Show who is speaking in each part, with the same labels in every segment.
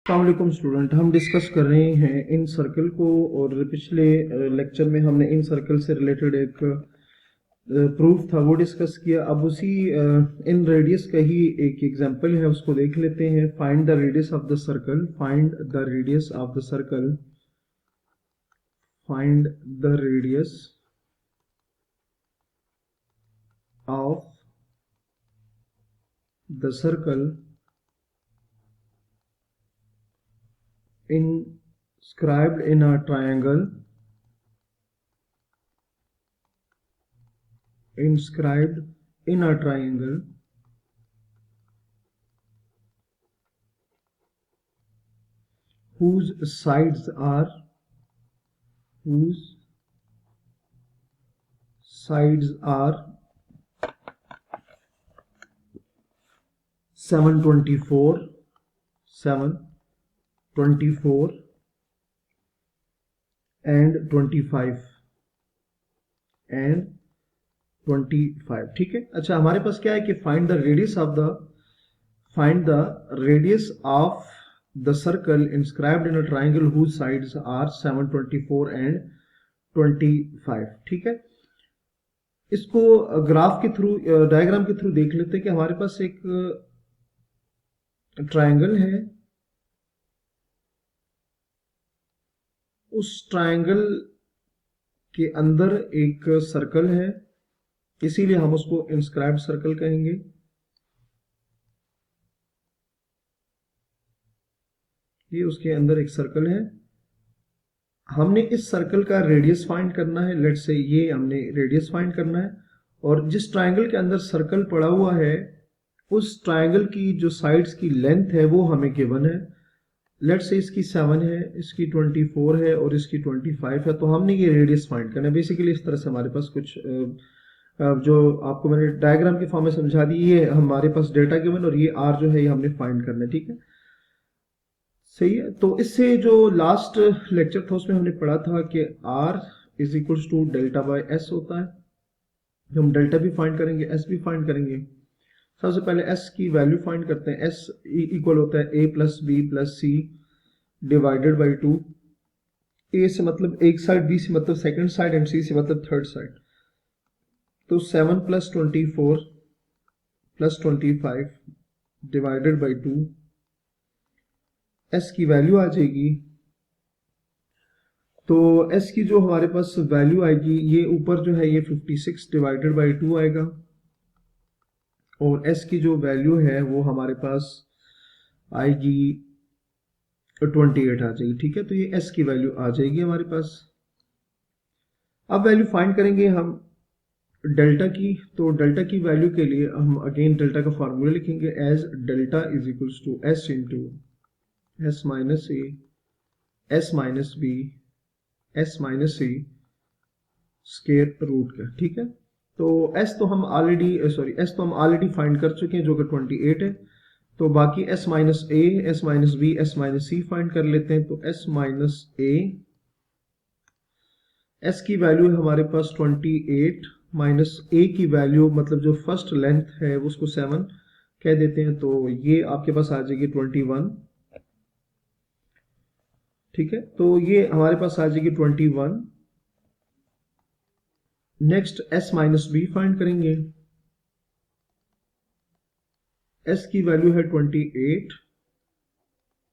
Speaker 1: अस्सलाम स्टूडेंट, हम डिस्कस कर रहे हैं इन सर्कल को। और पिछले लेक्चर में हमने इन सर्कल से रिलेटेड एक प्रूफ था वो डिस्कस किया। अब उसी इन रेडियस का ही एक एग्जांपल है, उसको देख लेते हैं। Find the radius of the circle, find the radius of the circle, find the radius of the circle inscribed in a triangle, inscribed in a triangle whose sides are 724 and 25 and 25। ठीक है। अच्छा, हमारे पास क्या है कि find the radius of the circle inscribed in a triangle whose sides are 724 and 25। ठीक है। इसको ग्राफ के थ्रू, डायग्राम के थ्रू देख लेते हैं कि हमारे पास एक ट्राइंगल है। उस ट्राइंगल के अंदर एक सर्कल है, इसीलिए हम उसको इंस्क्राइब्ड सर्कल कहेंगे। ये उसके अंदर एक सर्कल है। हमने इस सर्कल का रेडियस फाइंड करना है। लेट्स से ये हमने रेडियस फाइंड करना है, और जिस ट्राइंगल के अंदर सर्कल पड़ा हुआ है उस ट्राइंगल की जो साइड्स की लेंथ है वो हमें गिवन है। लेट्स से इसकी 7 है, इसकी 24 है और इसकी 25 है। तो हमने ये रेडियस फाइंड करना है। बेसिकली इस तरह से हमारे पास कुछ जो आपको मैंने डायग्राम के फॉर्म में समझा दी, ये हमारे पास डेटा गिवन और ये आर जो है ये हमने फाइंड करना है। ठीक है, सही है। तो इससे जो लास्ट लेक्चर था उसमें हमने पढ़ा था कि r is equal to delta by s होता है। हम डेल्टा भी फाइंड करेंगे, एस भी फाइंड करेंगे। सबसे पहले s की वैल्यू फाइंड करते हैं। s इक्वल होता है a plus b plus c divided by 2। a से मतलब एक साइड, b से मतलब सेकंड साइड एंड c से मतलब थर्ड साइड। तो 7 plus 24 plus 25 divided by 2, s की वैल्यू आ जाएगी। तो s की जो हमारे पास वैल्यू आएगी, ये ऊपर जो है ये 56 डिवाइडेड बाई 2 आएगा, और s की जो वैल्यू है वो हमारे पास आएगी 28 आ जाएगी। ठीक है, तो ये s की वैल्यू आ जाएगी हमारे पास। अब वैल्यू फाइंड करेंगे हम डेल्टा की। तो डेल्टा की वैल्यू के लिए हम अगेन डेल्टा का फॉर्मूला लिखेंगे as delta is equals to s into s minus A s minus B s minus c square root का। ठीक है, तो s तो हम ऑलरेडी फाइंड कर चुके हैं जो कि 28 है। तो बाकी s माइनस ए, s minus B, s minus C find कर लेते हैं। तो s माइनस ए, s की वैल्यू है हमारे पास 28 माइनस a की वैल्यू मतलब जो फर्स्ट लेंथ है उसको 7 कह देते हैं, तो ये आपके पास आ जाएगी 21। ठीक है, तो ये हमारे पास आ जाएगी 21। Next s minus b find करेंगे। s की वैल्यू है 28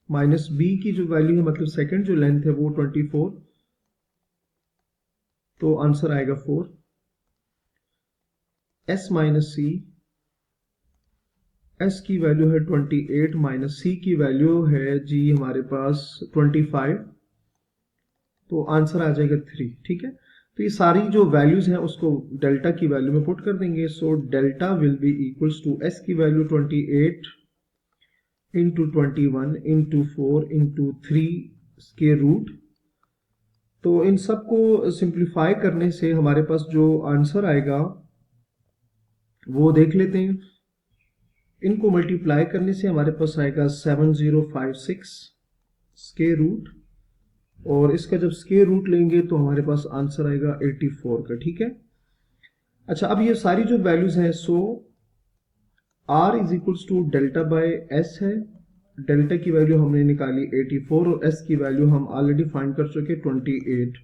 Speaker 1: माइनस b की जो वैल्यू है मतलब सेकंड जो लेंथ है वो 24, तो आंसर आएगा 4। s माइनस सी, s की वैल्यू है 28 माइनस c की वैल्यू है जी हमारे पास 25, तो आंसर आ जाएगा 3। ठीक है, तो ये सारी जो वैल्यूज हैं उसको डेल्टा की वैल्यू में पुट कर देंगे। So delta will be equals to s की value 28 into 21 into 4 into 3 square root. तो इन सबको सिंप्लीफाई करने से हमारे पास जो आंसर आएगा वो देख लेते हैं। इनको मल्टीप्लाई करने से हमारे पास आएगा 7056 स्क्वायर रूट, और इसका जब स्क्वायर रूट लेंगे तो हमारे पास आंसर आएगा 84 का। ठीक है। अच्छा, अब ये सारी जो वैल्यूज हैं, so r is equals to delta by s है, डेल्टा की वैल्यू हमने निकाली 84 और एस की वैल्यू हम ऑलरेडी फाइंड कर चुके 28।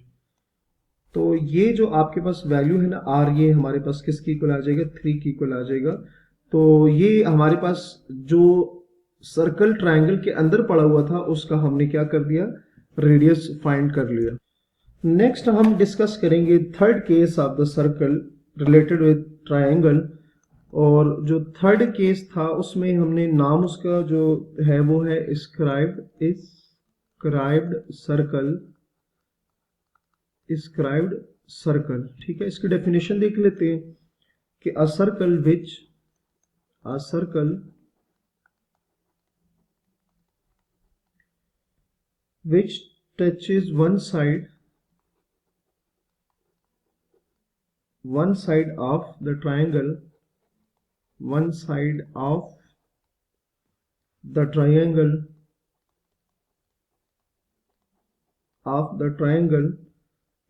Speaker 1: तो ये जो आपके पास वैल्यू है ना आर, ये हमारे पास किसकी इक्वल आ जाएगा, 3 की इक्वल आ जाएगा। तो ये हमारे पास जो सर्कल ट्रायंगल के अंदर पड़ा हुआ था उसका हमने क्या कर दिया, रेडियस फाइंड कर लिया। नेक्स्ट हम डिस्कस करेंगे third case of the circle related with triangle. और जो थर्ड केस था उसमें हमने नाम उसका जो है वो है स्क्राइब्ड सर्कल। ठीक है, इसकी डेफिनेशन देख लेते हैं कि a circle which touches one side of the triangle,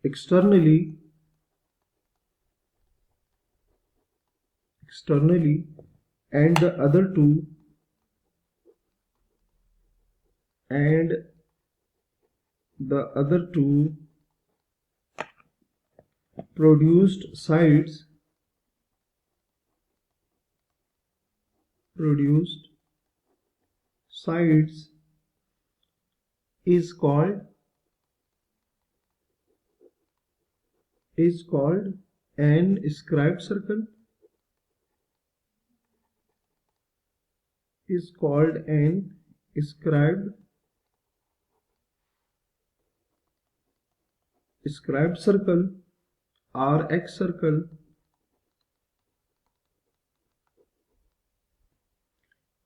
Speaker 1: externally and the other two produced sides is called an scribed circle. Scribed circle or X circle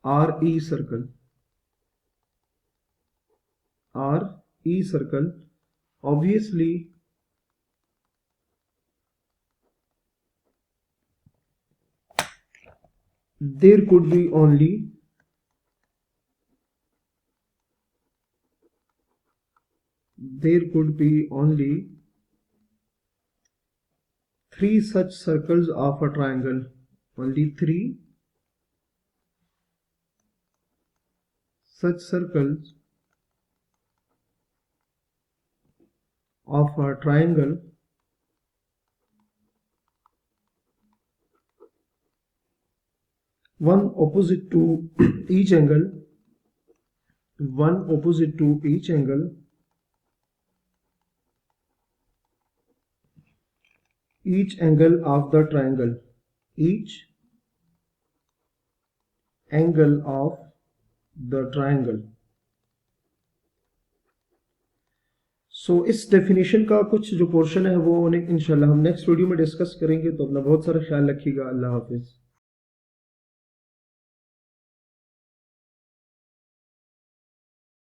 Speaker 1: or E circle obviously there could be only three such circles of a triangle. Only three such circles of a triangle one opposite to each angle each angle of the triangle सो इस definition का कुछ जो portion है वो इंशाल्लाह हम next video में discuss करेंगे। तो अपना बहुत सारा ख्याल रखिएगा। अल्लाह हाफिज।